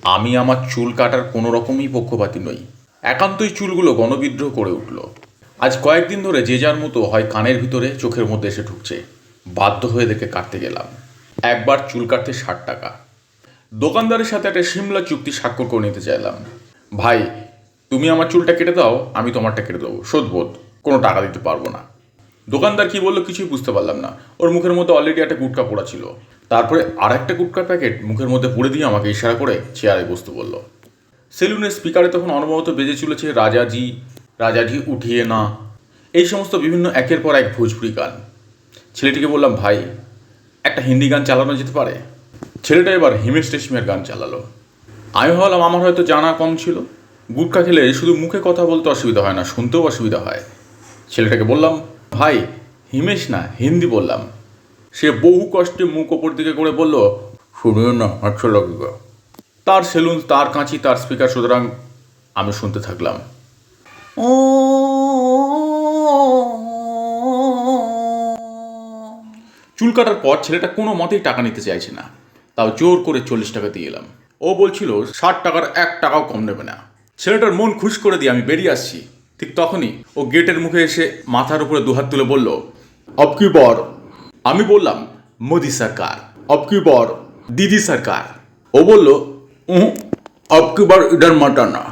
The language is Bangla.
আমি আমার চুল কাটার কোনো রকমই পক্ষপাতী নই। একান্তই চুলগুলো গণবিদ্রোহ করে উঠল। আজ কয়েকদিন ধরে যে যার মতো হয় কানের ভিতরে চোখের মধ্যে এসে ঢুকছে। বাধ্য হয়ে দেখে কাটতে গেলাম। একবার চুল কাটতে 60 টাকা। দোকানদারের সাথে একটা সিমলা চুক্তি স্বাক্ষর করে নিতে চাইলাম। ভাই, তুমি আমার চুলটা কেটে দাও, আমি তোমারটা কেটে দেবো, শোধবোধ, কোনো টাকা দিতে পারবো না। দোকানদার কি বললো কিছুই বুঝতে পারলাম না। ওর মুখের মধ্যে অলরেডি একটা গুটকা পোড়া ছিল। তারপরে আর একটা গুটকার প্যাকেট মুখের মধ্যে পুড়ে দিয়ে আমাকে ইশারা করে চেয়ারে বসতে বলল। সেলুনের স্পিকারে তখন অনবরত বেজে চলেছে রাজাজি, রাজাজি উঠিয়ে না, এই সমস্ত বিভিন্ন একের পর এক ভোজপুরি গান। ছেলেটিকে বললাম, ভাই, একটা হিন্দি গান চালানো যেতে পারে? ছেলেটা এবার হিমেশ রেশমিয়ার গান চালালো। আমি ভাবলাম আমার হয়তো জানা কম ছিল। গুটখা খেলে শুধু মুখে কথা বলতে অসুবিধা হয় না, শুনতেও অসুবিধা হয়। ছেলেটাকে বললাম, ভাই, হিমেশ না, হিন্দি বললাম। সে বহু কষ্টে মুখ ওপর দিকে করে বলল, শুনিও না, আচ্ছা লাগবে। তার সেলুন, তার কাঁচি, তার স্পিকার, সুতরাং আমি শুনতে থাকলাম। ও চুল কাটার পর ছেলেটা কোনো মতেই টাকা নিতে চাইছে না। তাও জোর করে 40 টাকা দিয়ে এলাম। ও বলছিল 60 টাকার 1 টাকাও কম নেবে না। ছেলেটার মন খুশ করে দিয়ে আমি বেরিয়ে আসছি। ঠিক তখনই ও গেটের মুখে এসে মাথার উপরে দুহাত তুলে বলল, अब की बार। আমি বললাম, মোদি সরকার। अब की बार দিদি সরকার। ও বলল, अब की बार इधर मत आना।